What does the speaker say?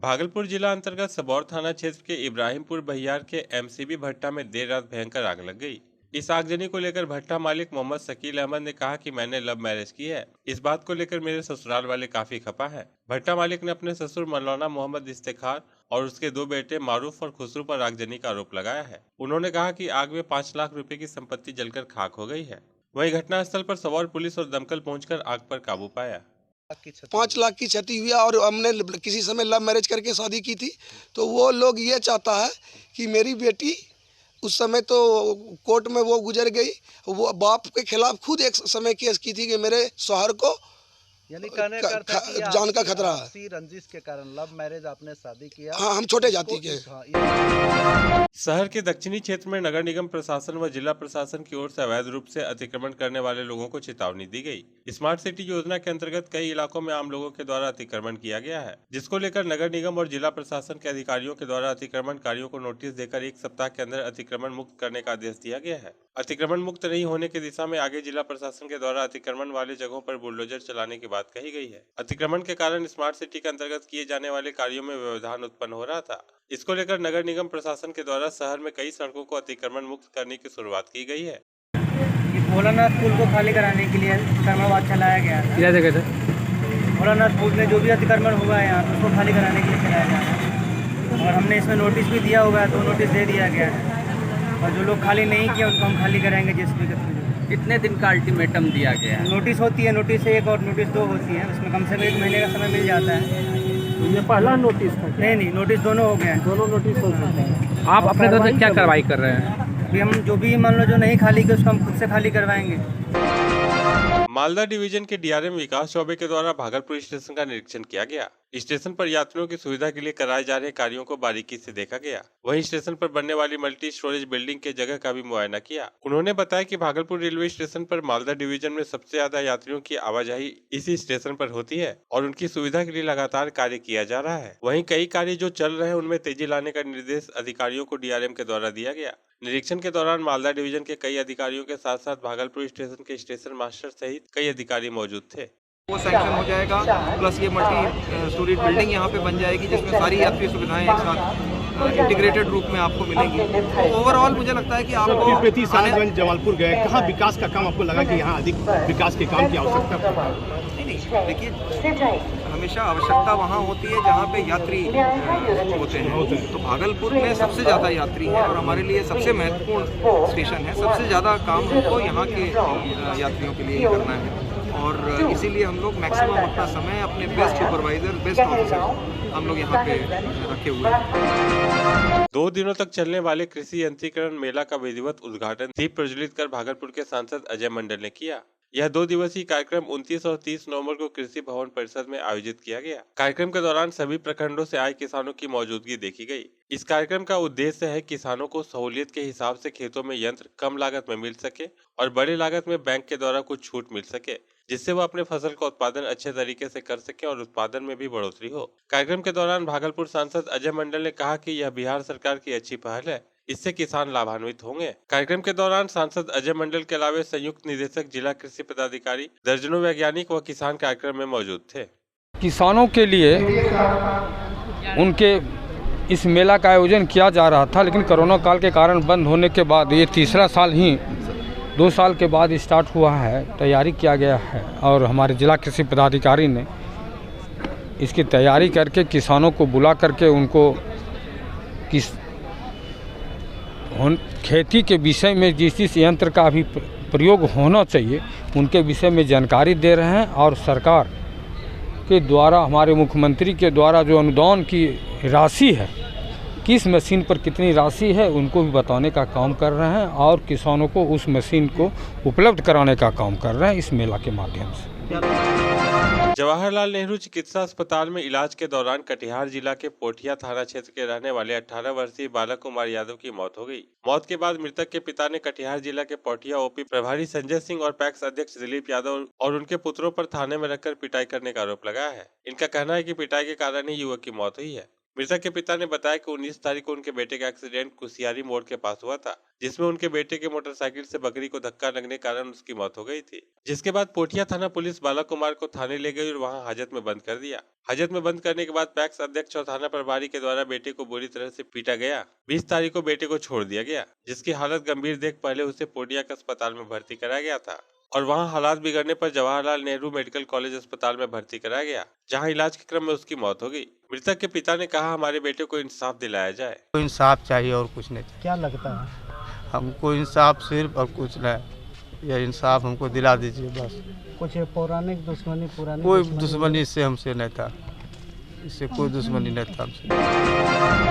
भागलपुर जिला अंतर्गत सबौर थाना क्षेत्र के इब्राहिमपुर बहियार के एमसीबी भट्टा में देर रात भयंकर आग लग गई। इस आगजनी को लेकर भट्टा मालिक मोहम्मद शकील अहमद ने कहा कि मैंने लव मैरिज की है। इस बात को लेकर मेरे ससुराल वाले काफी खपा है। भट्टा मालिक ने अपने ससुर मौलाना मोहम्मद इफ्तिखार और उसके दो बेटे मारूफ और खुसरू पर आगजनी का आरोप लगाया है। उन्होंने कहा कि आग में 5 लाख रुपए की संपत्ति जलकर खाक हो गई है। वहीं घटनास्थल पर सबौर पुलिस और दमकल पहुंचकर आग पर काबू पाया। 5 लाख की क्षति हुई है और हमने किसी समय लव मैरिज करके शादी की थी। तो वो लोग ये चाहता है कि मेरी बेटी उस समय तो कोर्ट में वो गुजर गई, वो बाप के खिलाफ खुद एक समय केस की थी कि मेरे शौहर को यानी कहने का अर्थ है कि जान का खतरा है। आपसी रंजिश के कारण लव मैरिज आपने शादी किया। हाँ, हम छोटे जाति के। शहर के दक्षिणी क्षेत्र में नगर निगम प्रशासन व जिला प्रशासन की ओर से अवैध रूप से अतिक्रमण करने वाले लोगों को चेतावनी दी गई। स्मार्ट सिटी योजना के अंतर्गत कई इलाकों में आम लोगों के द्वारा अतिक्रमण किया गया है, जिसको लेकर नगर निगम और जिला प्रशासन के अधिकारियों के द्वारा अतिक्रमणकारियों को नोटिस देकर 1 सप्ताह के अंदर अतिक्रमण मुक्त करने का आदेश दिया गया है। अतिक्रमण मुक्त नहीं होने की दिशा में आगे जिला प्रशासन के द्वारा अतिक्रमण वाले जगहों पर बुलडोजर चलाने की बात कही गई है। अतिक्रमण के कारण स्मार्ट सिटी के अंतर्गत किए जाने वाले कार्यों में व्यवधान उत्पन्न हो रहा था। इसको लेकर नगर निगम प्रशासन के द्वारा शहर में कई सड़कों को अतिक्रमण मुक्त करने की शुरुआत की गई है। भोलानाथ पुल को खाली कराने के लिए अतिक्रमण चलाया गया है। क्या जगह से भोलानाथ पुल में जो भी अतिक्रमण हुआ है यहाँ उसको खाली कराने के लिए चलाया गया है और हमने इसमें नोटिस भी दिया हुआ है, 2 नोटिस दे दिया गया है और जो लोग खाली नहीं किए उनको हम खाली कराएंगे जिसमें। कितने दिन का अल्टीमेटम दिया गया है? नोटिस होती है, नोटिस 1 और नोटिस 2 होती है, उसमें कम से कम 1 महीने का समय मिल जाता है। ये पहला नोटिस था? नहीं, नोटिस दोनों हो गए हैं। दोनों नोटिस हो चुके हैं। आप अपने तरफ से क्या कार्रवाई कर रहे हैं? अभी हम जो भी मान लो जो नहीं खाली किया उसको हम खुद से खाली करवाएंगे। मालदा डिवीजन के डीआरएम विकास चौबे के द्वारा भागलपुर स्टेशन का निरीक्षण किया गया। स्टेशन पर यात्रियों की सुविधा के लिए कराए जा रहे कार्यों को बारीकी से देखा गया। वहीं स्टेशन पर बनने वाली मल्टी स्टोरेज बिल्डिंग के जगह का भी मुआयना किया। उन्होंने बताया कि भागलपुर रेलवे स्टेशन पर मालदा डिवीजन में सबसे ज्यादा यात्रियों की आवाजाही इसी स्टेशन पर होती है और उनकी सुविधा के लिए लगातार कार्य किया जा रहा है। वहीं कई कार्य जो चल रहे हैं उनमें तेजी लाने का निर्देश अधिकारियों को डीआरएम के द्वारा दिया गया। निरीक्षण के दौरान मालदा डिवीजन के कई अधिकारियों के साथ साथ भागलपुर स्टेशन के स्टेशन मास्टर सहित कई अधिकारी मौजूद थे। वो सैंक्शन हो जाएगा, प्लस ये मल्टी स्टोरेज बिल्डिंग यहाँ पे बन जाएगी जिसमें सारी यात्री सुविधाएं एक साथ इंटीग्रेटेड रूप में आपको मिलेंगी। तो ओवरऑल मुझे लगता है कि आपको साहिबगंज जमालपुर गए, कहाँ विकास का काम आपको लगा कि यहाँ अधिक विकास के काम की आवश्यकता? नहीं, देखिए हमेशा आवश्यकता वहाँ होती है जहाँ पे यात्री होते हैं। तो भागलपुर में सबसे ज़्यादा यात्री है और हमारे लिए सबसे महत्वपूर्ण स्टेशन है। सबसे ज़्यादा काम हमको यहाँ के यात्रियों के लिए ही करना है और इसीलिए हम लोग मैक्सिमम अपना समय अपने बेस्ट सुपरवाइजर, बेस्ट ऑफिसर हम लोग यहाँ पे रखे हुए हैं। 2 दिनों तक चलने वाले कृषि यंत्रीकरण मेला का विधिवत उद्घाटन दीप प्रज्वलित कर भागलपुर के सांसद अजय मंडल ने किया। यह 2 दिवसीय कार्यक्रम 29 और 30 नवंबर को कृषि भवन परिसर में आयोजित किया गया। कार्यक्रम के दौरान सभी प्रखंडों से आए किसानों की मौजूदगी देखी गई। इस कार्यक्रम का उद्देश्य है किसानों को सहूलियत के हिसाब से खेतों में यंत्र कम लागत में मिल सके और बड़ी लागत में बैंक के द्वारा कुछ छूट मिल सके, जिससे वह अपने फसल का उत्पादन अच्छे तरीके से कर सके और उत्पादन में भी बढ़ोतरी हो। कार्यक्रम के दौरान भागलपुर सांसद अजय मंडल ने कहा कि यह बिहार सरकार की अच्छी पहल है, इससे किसान लाभान्वित होंगे। कार्यक्रम के दौरान सांसद अजय मंडल के अलावा संयुक्त निदेशक जिला कृषि पदाधिकारी, दर्जनों वैज्ञानिक व किसान कार्यक्रम में मौजूद थे। किसानों के लिए उनके इस मेला का आयोजन किया जा रहा था, लेकिन कोरोना काल के कारण बंद होने के बाद ये तीसरा साल ही 2 साल के बाद स्टार्ट हुआ है, तैयारी किया गया है और हमारे जिला कृषि पदाधिकारी ने इसकी तैयारी करके किसानों को बुला करके उनको खेती के विषय में जिस यंत्र का अभी प्रयोग होना चाहिए उनके विषय में जानकारी दे रहे हैं और सरकार के द्वारा हमारे मुख्यमंत्री के द्वारा जो अनुदान की राशि है, किस मशीन पर कितनी राशि है उनको भी बताने का काम कर रहे हैं और किसानों को उस मशीन को उपलब्ध कराने का काम कर रहे हैं इस मेला के माध्यम से। जवाहरलाल नेहरू चिकित्सा अस्पताल में इलाज के दौरान कटिहार जिला के पोठिया थाना क्षेत्र के रहने वाले 18 वर्षीय बालक कुमार यादव की मौत हो गई। मौत के बाद मृतक के पिता ने कटिहार जिला के पोठिया ओपी प्रभारी संजय सिंह और पैक्स अध्यक्ष दिलीप यादव और उनके पुत्रों पर थाने में रखकर पिटाई करने का आरोप लगाया है। इनका कहना है कि पिटाई के कारण ही युवक की मौत हुई है। मृतक के पिता ने बताया कि 19 तारीख को उनके बेटे का एक्सीडेंट कुसियारी मोड़ के पास हुआ था, जिसमें उनके बेटे के मोटरसाइकिल से बकरी को धक्का लगने के कारण उसकी मौत हो गई थी। जिसके बाद पोठिया थाना पुलिस बाला कुमार को थाने ले गई और वहां हाजत में बंद कर दिया। हाजत में बंद करने के बाद पैक्स अध्यक्ष और थाना प्रभारी के द्वारा बेटे को बुरी तरह से पीटा गया। 20 तारीख को बेटे को छोड़ दिया गया, जिसकी हालत गंभीर देख पहले उसे पोठिया के अस्पताल में भर्ती कराया गया था और वहां हालात बिगड़ने पर जवाहरलाल नेहरू मेडिकल कॉलेज अस्पताल में भर्ती कराया गया, जहां इलाज के क्रम में उसकी मौत हो गई। मृतक के पिता ने कहा, हमारे बेटे को इंसाफ दिलाया जाए। इंसाफ चाहिए और कुछ नहीं। क्या लगता है? हमको इंसाफ सिर्फ और कुछ नहीं, यह इंसाफ हमको दिला दीजिए बस। कुछ पौराणिक दुश्मनी कोई दुश्मनी इससे हमसे नहीं था, इससे कोई दुश्मनी नहीं था हमसे।